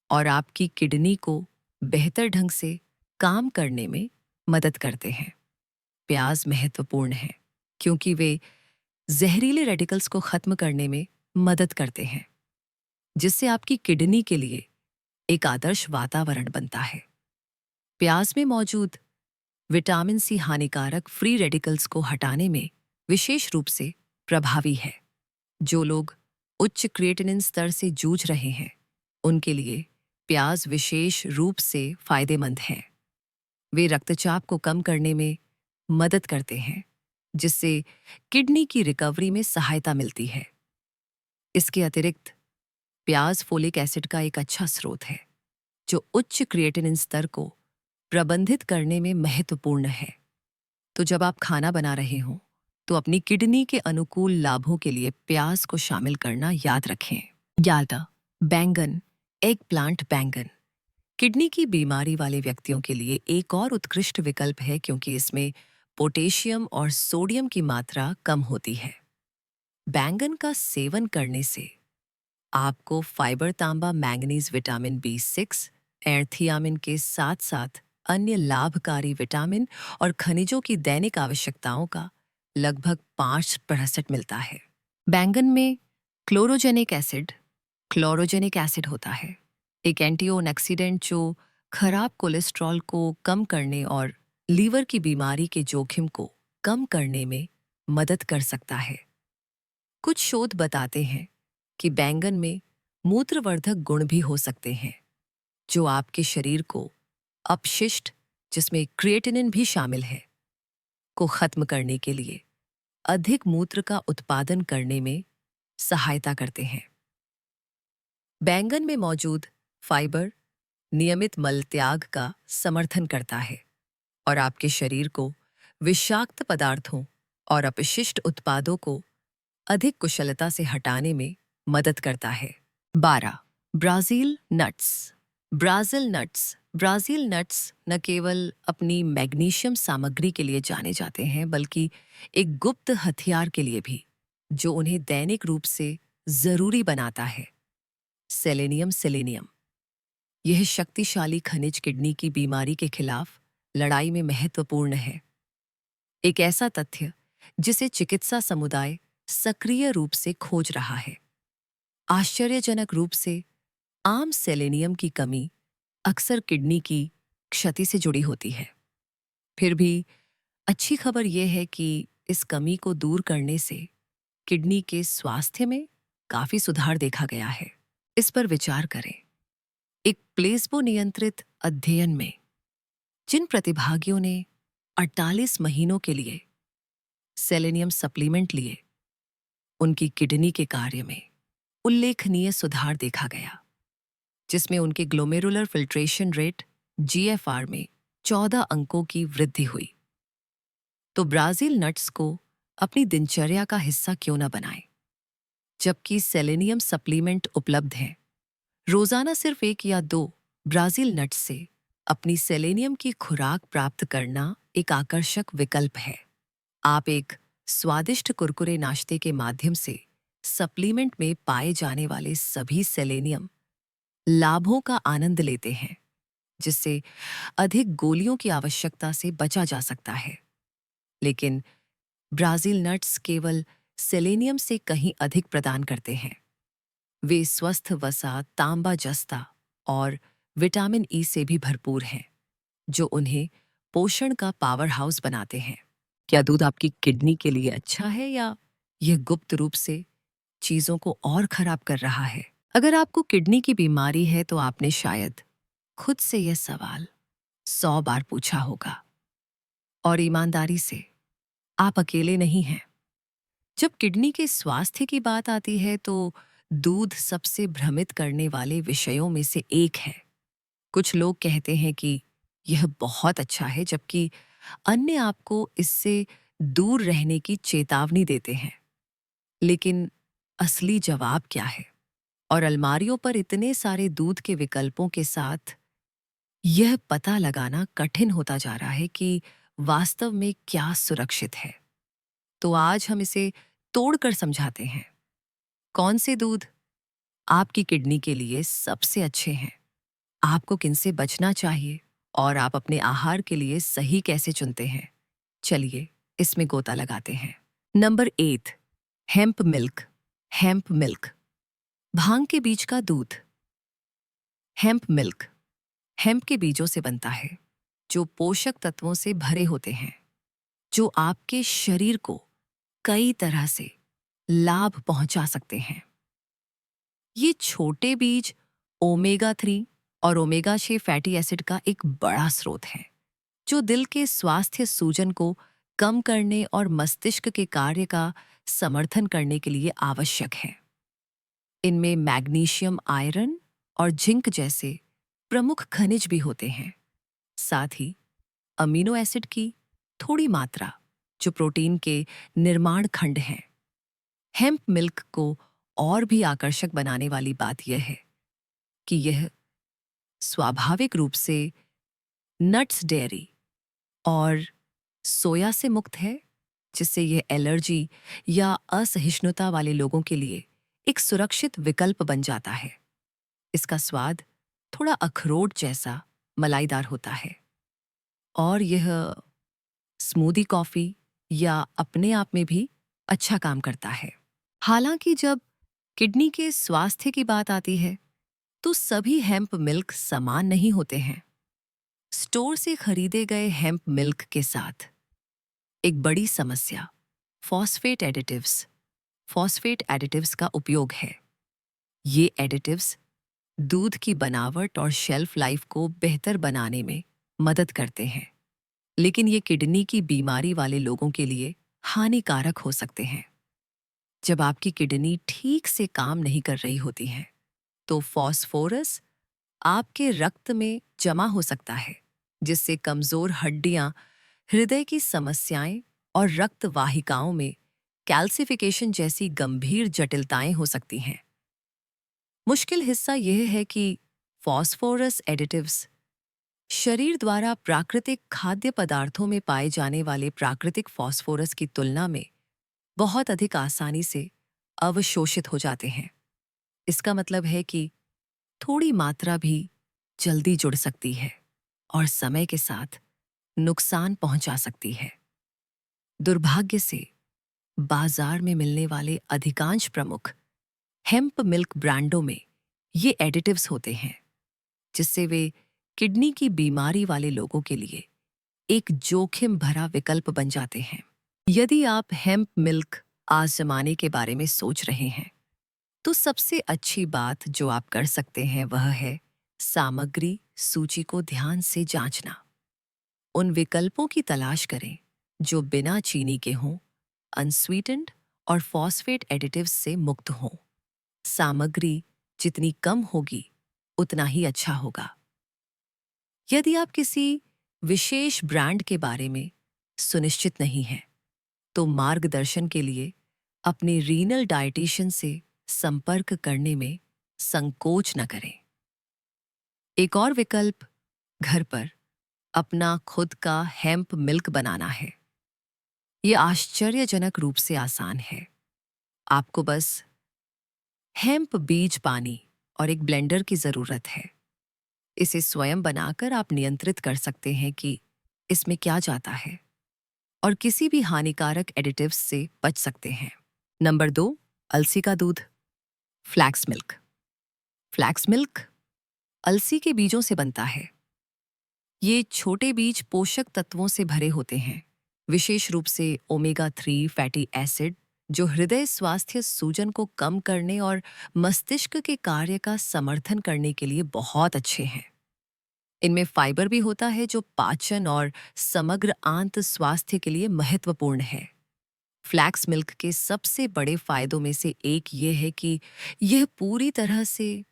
और आपकी किडनी को बेहतर ढंग से काम करने में मदद करते हैं। प्याज महत्वपूर्ण है क्योंकि वे जहरीले रेडिकल्स को खत्म करने में मदद करते हैं, जिससे आपकी किडनी के लिए एक आदर्श वातावरण बनता है। प्याज में मौजूद विटामिन सी हानिकारक फ्री रेडिकल्स को हटाने में विशेष रूप से प्रभावी है। जो लोग उच्च क्रिएटिनिन स्तर से जूझ रहे हैं, उनके लिए प्याज विशेष रूप से फायदेमंद हैं। वे रक्तचाप को कम करने में मदद करते हैं, जिससे किडनी की रिकवरी में सहायता मिलती है। इसके अतिरिक्त प्याज फोलिक एसिड का एक अच्छा स्रोत है, जो उच्च क्रिएटिनिन स्तर को प्रबंधित करने में महत्वपूर्ण है। तो जब आप खाना बना रहे हों, तो अपनी किडनी के अनुकूल लाभों के लिए प्याज को शामिल करना याद रखें। 11. बैंगन, एग प्लांट बैंगन किडनी की बीमारी वाले व्यक्तियों के लिए एक और उत्कृष्ट विकल्प है, क्योंकि इसमें पोटेशियम और सोडियम की मात्रा कम होती है। बैंगन का सेवन करने से आपको फाइबर, तांबा, मैंगनीज, विटामिन B6, एर्थियामिन के साथ साथ अन्य लाभकारी विटामिन और खनिजों की दैनिक आवश्यकताओं का लगभग 5% मिलता है। बैंगन में क्लोरोजेनिक एसिड होता है, एक एंटीऑक्सीडेंट जो खराब कोलेस्ट्रॉल को कम करने और लीवर की बीमारी के जोखिम को कम करने में मदद कर सकता है। कुछ शोध बताते हैं कि बैंगन में मूत्रवर्धक गुण भी हो सकते हैं, जो आपके शरीर को अपशिष्ट, जिसमें क्रिएटिनिन भी शामिल है, को खत्म करने के लिए अधिक मूत्र का उत्पादन करने में सहायता करते हैं। बैंगन में मौजूद फाइबर नियमित मल त्याग का समर्थन करता है और आपके शरीर को विषाक्त पदार्थों और अपशिष्ट उत्पादों को अधिक कुशलता से हटाने में मदद करता है। 12. ब्राज़ील नट्स न केवल अपनी मैग्नीशियम सामग्री के लिए जाने जाते हैं, बल्कि एक गुप्त हथियार के लिए भी, जो उन्हें दैनिक रूप से जरूरी बनाता है। सेलेनियम। यह शक्तिशाली खनिज किडनी की बीमारी के खिलाफ लड़ाई में महत्वपूर्ण है। एक ऐसा तथ्य जिसे चिकित्सा समुदाय सक्रिय रूप से खोज रहा है। आश्चर्यजनक रूप से आम सेलेनियम की कमी अक्सर किडनी की क्षति से जुड़ी होती है। फिर भी अच्छी खबर यह है कि इस कमी को दूर करने से किडनी के स्वास्थ्य में काफी सुधार देखा गया है। इस पर विचार करें। एक प्लेसबो नियंत्रित अध्ययन में जिन प्रतिभागियों ने 48 महीनों के लिए सेलेनियम सप्लीमेंट लिए, उनकी किडनी के कार्य में उल्लेखनीय सुधार देखा गया, जिसमें उनके ग्लोमेरुलर फिल्ट्रेशन रेट जीएफआर में 14 अंकों की वृद्धि हुई। तो ब्राजील नट्स को अपनी दिनचर्या का हिस्सा क्यों न बनाएं? जबकि सेलेनियम सप्लीमेंट उपलब्ध हैं, रोजाना सिर्फ 1 या 2 ब्राजील नट्स से अपनी सेलेनियम की खुराक प्राप्त करना एक आकर्षक विकल्प है। आप एक स्वादिष्ट कुरकुरे नाश्ते के माध्यम से सप्लीमेंट में पाए जाने वाले सभी सेलेनियम लाभों का आनंद लेते हैं, जिससे अधिक गोलियों की आवश्यकता से बचा जा सकता है। लेकिन ब्राजील नट्स केवल सेलेनियम से कहीं अधिक प्रदान करते हैं। वे स्वस्थ वसा, तांबा जस्ता और विटामिन ई से भी भरपूर हैं, जो उन्हें पोषण का पावर हाउस बनाते हैं। क्या दूध आपकी किडनी के लिए अच्छा है या यह गुप्त रूप से चीजों को और खराब कर रहा है? अगर आपको किडनी की बीमारी है तो आपने शायद खुद से यह सवाल 100 बार पूछा होगा। और ईमानदारी से, आप अकेले नहीं हैं। जब किडनी के स्वास्थ्य की बात आती है तो दूध सबसे भ्रमित करने वाले विषयों में से एक है। कुछ लोग कहते हैं कि यह बहुत अच्छा है, जबकि अन्य आपको इससे दूर रहने की चेतावनी देते हैं। लेकिन असली जवाब क्या है? और अलमारियों पर इतने सारे दूध के विकल्पों के साथ यह पता लगाना कठिन होता जा रहा है कि वास्तव में क्या सुरक्षित है। तो आज हम इसे तोड़कर समझाते हैं। कौन से दूध आपकी किडनी के लिए सबसे अच्छे हैं, आपको किनसे बचना चाहिए और आप अपने आहार के लिए सही कैसे चुनते हैं। चलिए इसमें गोता लगाते हैं। Number 8, hemp milk. Hemp milk, भांग के बीज का दूध। हेम्प मिल्क हेम्प के बीजों से बनता है, जो पोषक तत्वों से भरे होते हैं, जो आपके शरीर को कई तरह से लाभ पहुंचा सकते हैं। ये छोटे बीज ओमेगा 3 और ओमेगा 6 फैटी एसिड का एक बड़ा स्रोत है, जो दिल के स्वास्थ्य सूजन को कम करने और मस्तिष्क के कार्य का समर्थन करने के लिए आवश्यक है। इनमें मैग्नीशियम, आयरन और जिंक जैसे प्रमुख खनिज भी होते हैं। साथ ही अमीनो एसिड की थोड़ी मात्रा, जो प्रोटीन के निर्माण खंड हैं। हेम्प मिल्क को और भी आकर्षक बनाने वाली बात यह है कि यह स्वाभाविक रूप से नट्स, डेयरी और सोया से मुक्त है, जिससे यह एलर्जी या असहिष्णुता वाले लोगों के लिए एक सुरक्षित विकल्प बन जाता है। इसका स्वाद थोड़ा अखरोट जैसा मलाईदार होता है और यह स्मूदी कॉफी या अपने आप में भी अच्छा काम करता है। हालांकि जब किडनी के स्वास्थ्य की बात आती है तो सभी हेम्प मिल्क समान नहीं होते हैं। स्टोर से खरीदे गए हेम्प मिल्क के साथ एक बड़ी समस्या फॉस्फेट एडिटिव्स का उपयोग है। ये एडिटिव्स दूध की बनावट और शेल्फ लाइफ को बेहतर बनाने में मदद करते हैं, लेकिन ये किडनी की बीमारी वाले लोगों के लिए हानिकारक हो सकते हैं। जब आपकी किडनी ठीक से काम नहीं कर रही होती है, तो फॉस्फोरस आपके रक्त में जमा हो सकता है, जिससे कमजोर हड्डियां, हृदय की समस्याएं और रक्त वाहिकाओं में कैल्सिफिकेशन जैसी गंभीर जटिलताएं हो सकती हैं। मुश्किल हिस्सा यह है कि फॉस्फोरस एडिटिव्स शरीर द्वारा प्राकृतिक खाद्य पदार्थों में पाए जाने वाले प्राकृतिक फॉस्फोरस की तुलना में बहुत अधिक आसानी से अवशोषित हो जाते हैं। इसका मतलब है कि थोड़ी मात्रा भी जल्दी जुड़ सकती है और समय के साथ नुकसान पहुंचा सकती है। दुर्भाग्य से बाजार में मिलने वाले अधिकांश प्रमुख हेम्प मिल्क ब्रांडों में ये एडिटिव्स होते हैं जिससे वे किडनी की बीमारी वाले लोगों के लिए एक जोखिम भरा विकल्प बन जाते हैं। यदि आप हेम्प मिल्क आजमाने के बारे में सोच रहे हैं तो सबसे अच्छी बात जो आप कर सकते हैं वह है सामग्री सूची को ध्यान से जांचना। उन विकल्पों की तलाश करें जो बिना चीनी के हों, अनस्वीटेंड और फॉस्फेट एडिटिव्स से मुक्त हों। सामग्री जितनी कम होगी उतना ही अच्छा होगा। यदि आप किसी विशेष ब्रांड के बारे में सुनिश्चित नहीं हैं, तो मार्गदर्शन के लिए अपने रीनल डाइटिशियन से संपर्क करने में संकोच न करें। एक और विकल्प घर पर अपना खुद का हेम्प मिल्क बनाना है। ये आश्चर्यजनक रूप से आसान है। आपको बस हेम्प बीज पानी और एक ब्लेंडर की ज़रूरत है। इसे स्वयं बनाकर आप नियंत्रित कर सकते हैं कि इसमें क्या जाता है और किसी भी हानिकारक एडिटिव्स से बच सकते हैं। नंबर 2, अलसी का दूध, फ्लैक्स मिल्क। फ्लैक्स मिल्क अलसी के बीजों से बनता है। ये छोटे बीज पोषक तत्वों से भरे होते हैं, विशेष रूप से ओमेगा 3 फैटी एसिड, जो हृदय स्वास्थ्य सूजन को कम करने और मस्तिष्क के कार्य का समर्थन करने के लिए बहुत अच्छे हैं। इनमें फाइबर भी होता है जो पाचन और समग्र आंत स्वास्थ्य के लिए महत्वपूर्ण है। फ्लैक्स मिल्क के सबसे बड़े फायदों में से एक ये है कि यह पूरी तरह से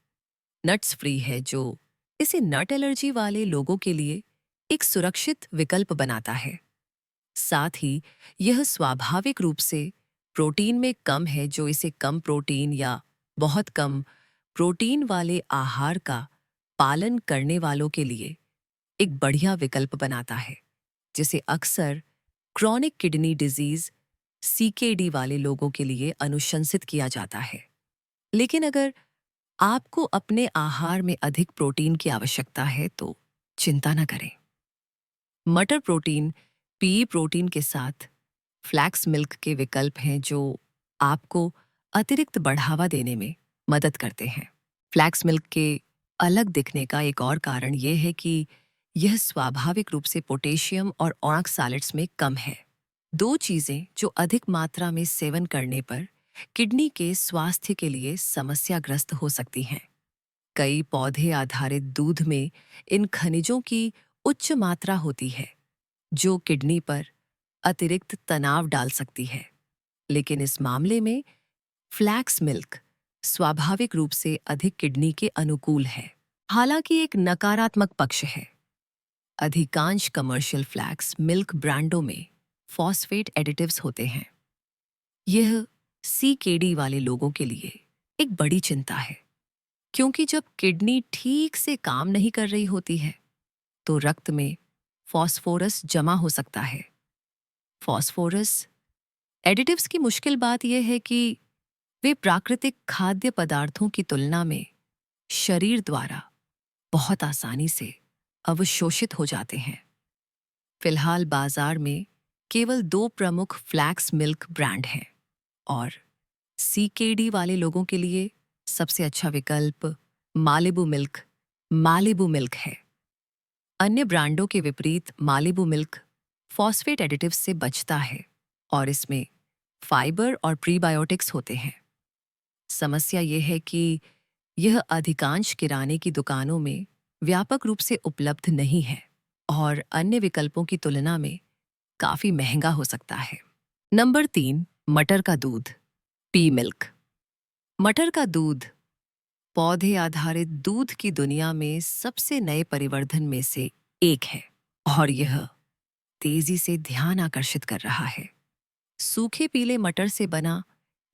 नट्स फ्री है, जो इसे नट एलर्जी वाले लोगों के लिए एक सुरक्षित विकल्प बनाता है। साथ ही यह स्वाभाविक रूप से प्रोटीन में कम है, जो इसे कम प्रोटीन या बहुत कम प्रोटीन वाले आहार का पालन करने वालों के लिए एक बढ़िया विकल्प बनाता है, जिसे अक्सर क्रॉनिक किडनी डिजीज सीकेडी वाले लोगों के लिए अनुशंसित किया जाता है। लेकिन अगर आपको अपने आहार में अधिक प्रोटीन की आवश्यकता है तो चिंता न करें। मटर प्रोटीन, पी प्रोटीन के साथ फ्लैक्स मिल्क के विकल्प हैं जो आपको अतिरिक्त बढ़ावा देने में मदद करते हैं। फ्लैक्स मिल्क के अलग दिखने का एक और कारण यह है कि यह स्वाभाविक रूप से पोटेशियम और ऑक्सैलेट्स में कम है, दो चीजें जो अधिक मात्रा में सेवन करने पर किडनी के स्वास्थ्य के लिए समस्याग्रस्त हो सकती हैं। कई पौधे आधारित दूध में इन खनिजों की उच्च मात्रा होती है, जो किडनी पर अतिरिक्त तनाव डाल सकती है। लेकिन इस मामले में फ्लैक्स मिल्क स्वाभाविक रूप से अधिक किडनी के अनुकूल है। हालांकि एक नकारात्मक पक्ष है, अधिकांश कमर्शियल फ्लैक्स मिल्क ब्रांडों में फॉस्फेट एडिटिव्स होते हैं। यह सीकेडी वाले लोगों के लिए एक बड़ी चिंता है, क्योंकि जब किडनी ठीक से काम नहीं कर रही होती है तो रक्त में फॉस्फोरस जमा हो सकता है। फॉस्फोरस एडिटिव्स की मुश्किल बात यह है कि वे प्राकृतिक खाद्य पदार्थों की तुलना में शरीर द्वारा बहुत आसानी से अवशोषित हो जाते हैं। फिलहाल बाजार में केवल 2 प्रमुख फ्लैक्स मिल्क ब्रांड हैं और सीकेडी वाले लोगों के लिए सबसे अच्छा विकल्प मालिबू मिल्क है। अन्य ब्रांडों के विपरीत मालिबू मिल्क फॉस्फेट एडिटिव्स से बचता है और इसमें फाइबर और प्रीबायोटिक्स होते हैं। समस्या यह है कि यह अधिकांश किराने की दुकानों में व्यापक रूप से उपलब्ध नहीं है और अन्य विकल्पों की तुलना में काफी महंगा हो सकता है। नंबर 3, मटर का दूध, पी मिल्क। मटर का दूध पौधे आधारित दूध की दुनिया में सबसे नए परिवर्धन में से एक है और यह तेजी से ध्यान आकर्षित कर रहा है। सूखे पीले मटर से बना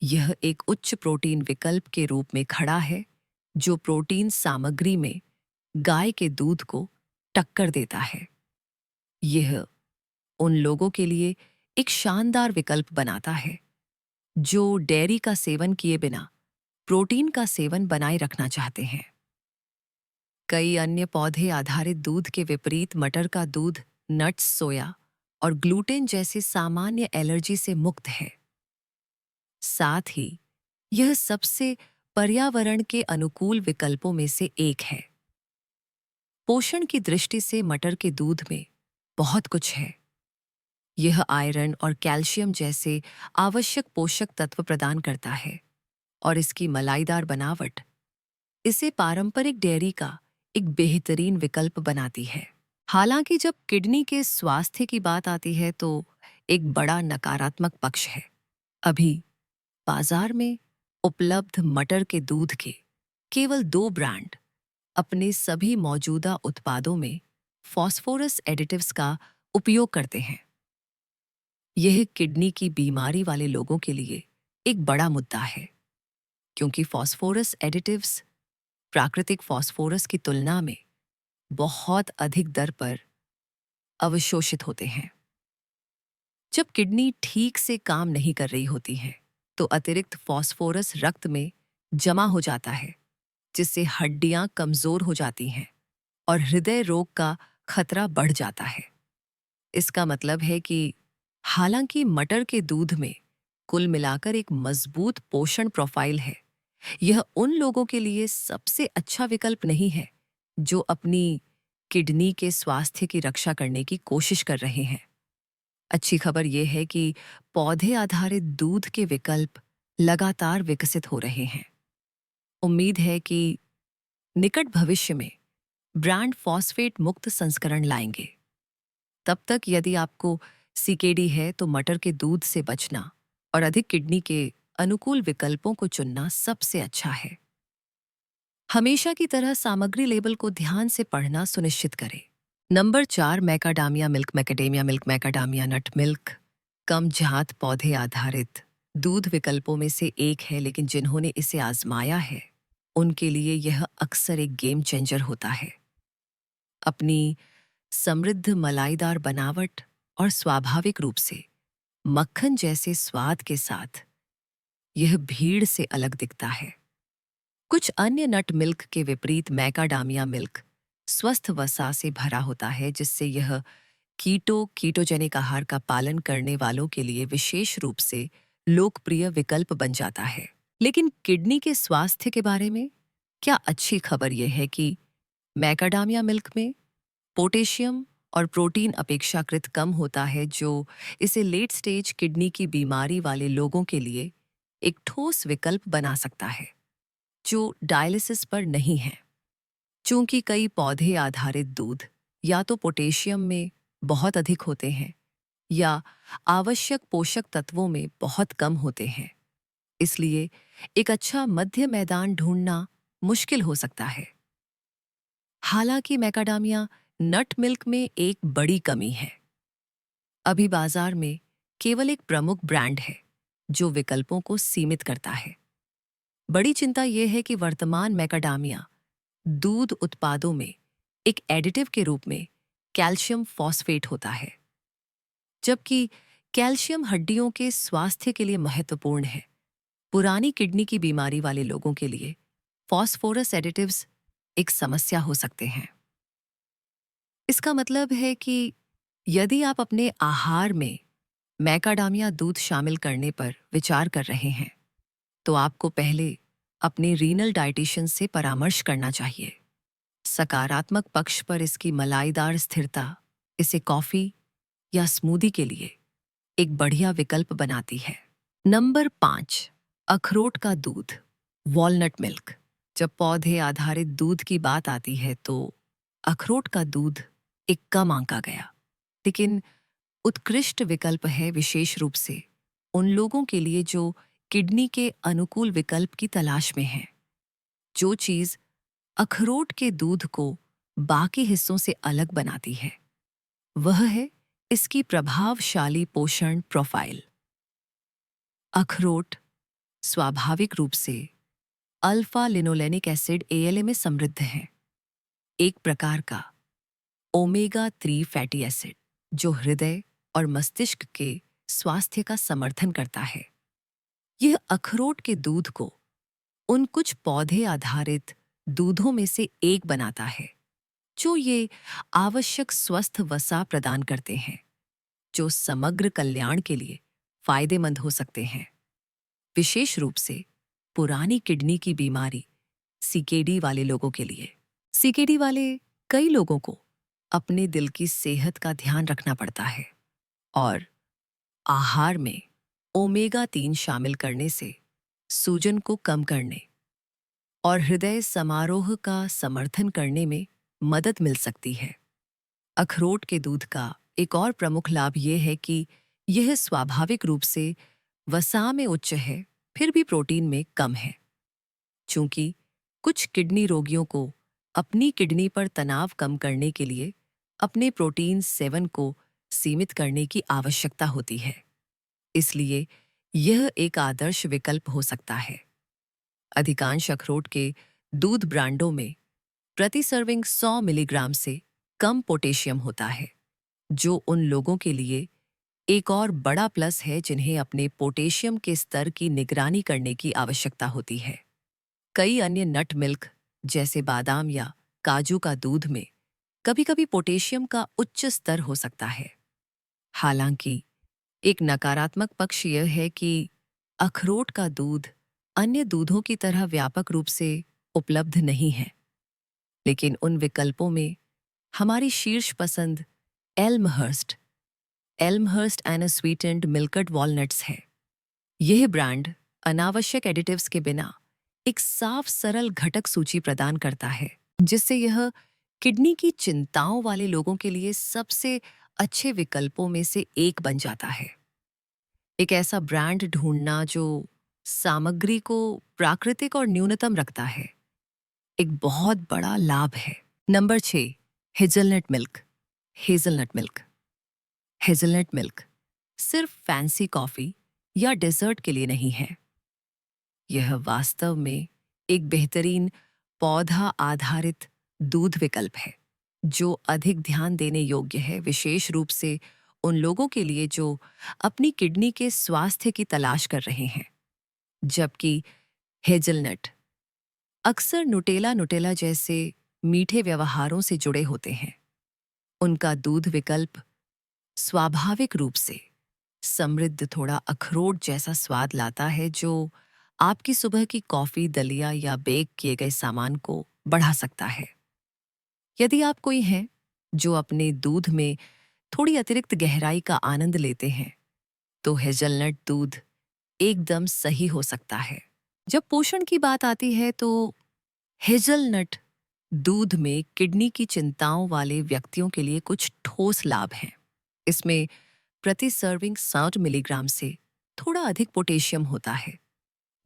यह एक उच्च प्रोटीन विकल्प के रूप में खड़ा है, जो प्रोटीन सामग्री में गाय के दूध को टक्कर देता है। यह उन लोगों के लिए एक शानदार विकल्प बनाता है जो डेयरी का सेवन किए बिना प्रोटीन का सेवन बनाए रखना चाहते हैं। कई अन्य पौधे आधारित दूध के विपरीत मटर का दूध नट्स, सोया और ग्लूटेन जैसे सामान्य एलर्जी से मुक्त है। साथ ही यह सबसे पर्यावरण के अनुकूल विकल्पों में से एक है। पोषण की दृष्टि से मटर के दूध में बहुत कुछ है। यह आयरन और कैल्शियम जैसे आवश्यक पोषक तत्व प्रदान करता है और इसकी मलाईदार बनावट इसे पारंपरिक डेयरी का एक बेहतरीन विकल्प बनाती है। हालांकि जब किडनी के स्वास्थ्य की बात आती है तो एक बड़ा नकारात्मक पक्ष है। अभी बाजार में उपलब्ध मटर के दूध के केवल 2 ब्रांड अपने सभी मौजूदा उत्पादों में फॉस्फोरस एडिटिव्स का उपयोग करते हैं। यह किडनी की बीमारी वाले लोगों के लिए एक बड़ा मुद्दा है, क्योंकि फॉस्फोरस एडिटिव्स प्राकृतिक फॉस्फोरस की तुलना में बहुत अधिक दर पर अवशोषित होते हैं। जब किडनी ठीक से काम नहीं कर रही होती है, तो अतिरिक्त फॉस्फोरस रक्त में जमा हो जाता है, जिससे हड्डियां कमजोर हो जाती हैं और हृदय रोग का खतरा बढ़ जाता है। इसका मतलब है कि हालांकि मटर के दूध में कुल मिलाकर एक मजबूत पोषण प्रोफाइल है, यह उन लोगों के लिए सबसे अच्छा विकल्प नहीं है जो अपनी किडनी के स्वास्थ्य की रक्षा करने की कोशिश कर रहे हैं। अच्छी खबर यह है कि पौधे आधारित दूध के विकल्प लगातार विकसित हो रहे हैं। उम्मीद है कि निकट भविष्य में ब्रांड फॉस्फेट मुक्त संस्करण लाएंगे। तब तक यदि आपको सीकेडी है तो मटर के दूध से बचना और अधिक किडनी के अनुकूल विकल्पों को चुनना सबसे अच्छा है। हमेशा की तरह सामग्री लेबल को ध्यान से पढ़ना सुनिश्चित करें। Number 4, macadamia milk. Macadamia milk macadamia nut milk कम झात पौधे आधारित दूध विकल्पों में से एक है, लेकिन जिन्होंने इसे आजमाया है उनके लिए यह अक्सर एक गेम चेंजर होता है। अपनी समृद्ध मलाईदार बनावट और स्वाभाविक रूप से मक्खन जैसे स्वाद के साथ यह भीड़ से अलग दिखता है। कुछ अन्य नट मिल्क के विपरीत मैकाडामिया मिल्क स्वस्थ वसा से भरा होता है, जिससे यह कीटोजेनिक आहार का पालन करने वालों के लिए विशेष रूप से लोकप्रिय विकल्प बन जाता है। लेकिन किडनी के स्वास्थ्य के बारे में क्या अच्छी खबर यह है कि मैकाडामिया मिल्क में पोटेशियम और प्रोटीन अपेक्षाकृत कम होता है, जो इसे लेट स्टेज किडनी की बीमारी वाले लोगों के लिए एक ठोस विकल्प बना सकता है जो डायलिसिस पर नहीं है। चूंकि कई पौधे आधारित दूध या तो पोटेशियम में बहुत अधिक होते हैं या आवश्यक पोषक तत्वों में बहुत कम होते हैं, इसलिए एक अच्छा मध्य मैदान ढूंढना मुश्किल हो सकता है। हालांकि मैकाडामिया नट मिल्क में एक बड़ी कमी है। अभी बाजार में केवल एक प्रमुख ब्रांड है जो विकल्पों को सीमित करता है। बड़ी चिंता यह है कि वर्तमान मैकाडामिया दूध उत्पादों में एक एडिटिव के रूप में कैल्शियम फॉस्फेट होता है। जबकि कैल्शियम हड्डियों के स्वास्थ्य के लिए महत्वपूर्ण है, पुरानी किडनी की बीमारी वाले लोगों के लिए फॉस्फोरस एडिटिव्स एक समस्या हो सकते हैं। इसका मतलब है कि यदि आप अपने आहार में मैकाडामिया दूध शामिल करने पर विचार कर रहे हैं, तो आपको पहले अपने रीनल डाइटिशियन से परामर्श करना चाहिए। सकारात्मक पक्ष पर इसकी मलाईदार स्थिरता इसे कॉफी या स्मूदी के लिए एक बढ़िया विकल्प बनाती है। नंबर 5, अखरोट का दूध, वॉलनट मिल्क। जब पौधे आधारित दूध की बात आती है तो अखरोट का दूध एक कम आंका गया, लेकिन उत्कृष्ट विकल्प है, विशेष रूप से उन लोगों के लिए जो किडनी के अनुकूल विकल्प की तलाश में हैं। जो चीज अखरोट के दूध को बाकी हिस्सों से अलग बनाती है वह है इसकी प्रभावशाली पोषण प्रोफाइल। अखरोट स्वाभाविक रूप से अल्फा लिनोलेनिक एसिड ALA में समृद्ध है, एक प्रकार का ओमेगा 3 फैटी एसिड जो हृदय और मस्तिष्क के स्वास्थ्य का समर्थन करता है। यह अखरोट के दूध को उन कुछ पौधे आधारित दूधों में से एक बनाता है जो ये आवश्यक स्वस्थ वसा प्रदान करते हैं, जो समग्र कल्याण के लिए फायदेमंद हो सकते हैं। विशेष रूप से पुरानी किडनी की बीमारी सीकेडी वाले लोगों के लिए। सीकेडी वाले कई लोगों को अपने दिल की सेहत का ध्यान रखना पड़ता है और आहार में ओमेगा 3 शामिल करने से सूजन को कम करने और हृदय समारोह का समर्थन करने में मदद मिल सकती है। अखरोट के दूध का एक और प्रमुख लाभ यह है कि यह स्वाभाविक रूप से वसा में उच्च है, फिर भी प्रोटीन में कम है। चूंकि कुछ किडनी रोगियों को अपनी किडनी पर तनाव कम करने के लिए अपने प्रोटीन सेवन को सीमित करने की आवश्यकता होती है, इसलिए यह एक आदर्श विकल्प हो सकता है। अधिकांश अखरोट के दूध ब्रांडों में प्रति सर्विंग 100 मिलीग्राम से कम पोटेशियम होता है, जो उन लोगों के लिए एक और बड़ा प्लस है जिन्हें अपने पोटेशियम के स्तर की निगरानी करने की आवश्यकता होती है। कई अन्य नट मिल्क जैसे बादाम या काजू का दूध में कभी-कभी पोटेशियम का उच्च स्तर हो सकता है। हालांकि एक नकारात्मक पक्ष यह है कि अखरोट का दूध अन्य दूधों की तरह व्यापक रूप से उपलब्ध नहीं है, लेकिन उन विकल्पों में हमारी शीर्ष पसंद Elmhirst and sweetened milked walnuts है। यह ब्रांड अनावश्यक एडिटिव्स के बिना एक साफ सरल घटक सूची प्रदान करता है, जिससे यह किडनी की चिंताओं वाले लोगों के लिए सबसे अच्छे विकल्पों में से एक बन जाता है। एक ऐसा ब्रांड ढूंढना जो सामग्री को प्राकृतिक और न्यूनतम रखता है एक बहुत बड़ा लाभ है। Number 6, hazelnut milk. Hazelnut milk hazelnut milk सिर्फ फैंसी कॉफी या डेजर्ट के लिए नहीं है। यह वास्तव में एक बेहतरीन पौधा आधारित दूध विकल्प है जो अधिक ध्यान देने योग्य है, विशेष रूप से उन लोगों के लिए जो अपनी किडनी के स्वास्थ्य की तलाश कर रहे हैं। जबकि हेज़लनट अक्सर नुटेला जैसे मीठे व्यवहारों से जुड़े होते हैं, उनका दूध विकल्प स्वाभाविक रूप से समृद्ध थोड़ा अखरोट जैसा स्वाद लाता है जो आपकी सुबह की कॉफी, दलिया या बेक किए गए सामान को बढ़ा सकता है। यदि आप कोई हैं जो अपने दूध में थोड़ी अतिरिक्त गहराई का आनंद लेते हैं, तो हेज़लनट दूध एकदम सही हो सकता है। जब पोषण की बात आती है तो हेज़लनट दूध में किडनी की चिंताओं वाले व्यक्तियों के लिए कुछ ठोस लाभ हैं। इसमें प्रति सर्विंग 60 मिलीग्राम से थोड़ा अधिक पोटेशियम होता है,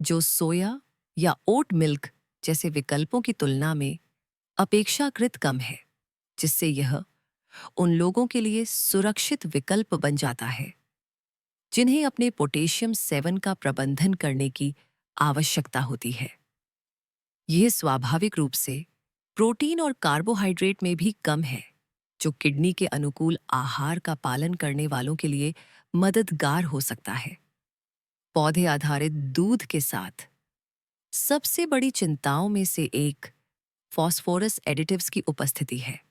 जो सोया या ओट मिल्क जैसे विकल्पों की तुलना में अपेक्षाकृत कम है, जिससे यह उन लोगों के लिए सुरक्षित विकल्प बन जाता है जिन्हें अपने पोटेशियम सेवन का प्रबंधन करने की आवश्यकता होती है। यह स्वाभाविक रूप से प्रोटीन और कार्बोहाइड्रेट में भी कम है, जो किडनी के अनुकूल आहार का पालन करने वालों के लिए मददगार हो सकता है। पौधे आधारित दूध के साथ सबसे बड़ी चिंताओं में से एक फॉस्फोरस एडिटिव्स की उपस्थिति है।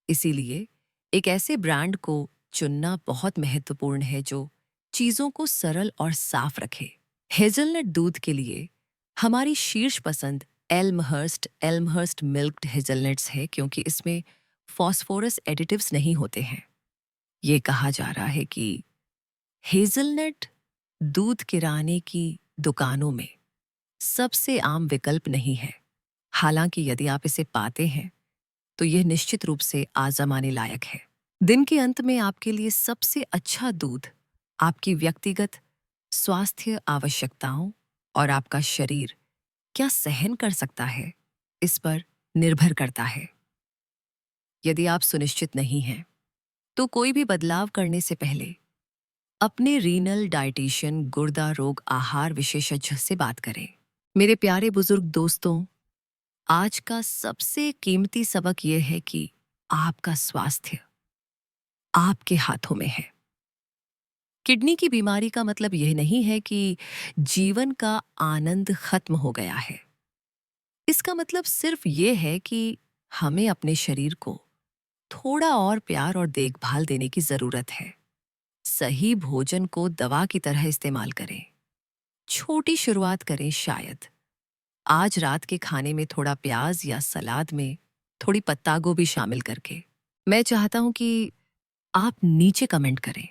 इसीलिए एक ऐसे ब्रांड को चुनना बहुत महत्वपूर्ण है जो चीजों को सरल और साफ रखे। हेज़लनट दूध के लिए हमारी शीर्ष पसंद एल्महर्स्ट मिल्क्ड हेज़लनट्स है, क्योंकि इसमें फॉस्फोरस एडिटिव्स नहीं होते हैं। ये कहा जा रहा है कि हेज़लनट दूध किराने की दुकानों में सबसे आम विकल्प नहीं है। हालांकि यदि आप इसे पाते हैं तो यह निश्चित रूप से आजमाने लायक है। दिन के अंत में आपके लिए सबसे अच्छा दूध आपकी व्यक्तिगत स्वास्थ्य आवश्यकताओं और आपका शरीर क्या सहन कर सकता है, इस पर निर्भर करता है। यदि आप सुनिश्चित नहीं हैं, तो कोई भी बदलाव करने से पहले अपने रीनल डाइटिशियन, गुर्दा रोग आहार विशेषज्ञ से बात करें। मेरे प्यारे बुजुर्ग दोस्तों, आज का सबसे कीमती सबक यह है कि आपका स्वास्थ्य आपके हाथों में है। किडनी की बीमारी का मतलब यह नहीं है कि जीवन का आनंद खत्म हो गया है। इसका मतलब सिर्फ यह है कि हमें अपने शरीर को थोड़ा और प्यार और देखभाल देने की जरूरत है। सही भोजन को दवा की तरह इस्तेमाल करें। छोटी शुरुआत करें शायद। आज रात के खाने में थोड़ा प्याज या सलाद में थोड़ी पत्ता गोभी शामिल करके। मैं चाहता हूं कि आप नीचे कमेंट करें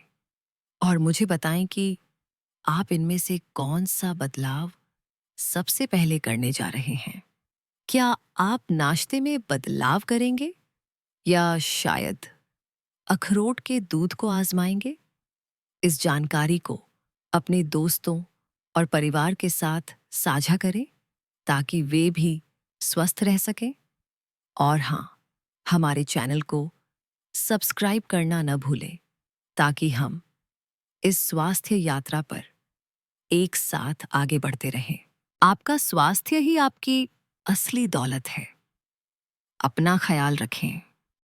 और मुझे बताएं कि आप इनमें से कौन सा बदलाव सबसे पहले करने जा रहे हैं। क्या आप नाश्ते में बदलाव करेंगे या शायद अखरोट के दूध को आजमाएंगे? इस जानकारी को अपने दोस्तों और परिवार के साथ साझा करें ताकि वे भी स्वस्थ रह सकें। और हाँ, हमारे चैनल को सब्सक्राइब करना न भूलें ताकि हम इस स्वास्थ्य यात्रा पर एक साथ आगे बढ़ते रहें। आपका स्वास्थ्य ही आपकी असली दौलत है। अपना ख्याल रखें।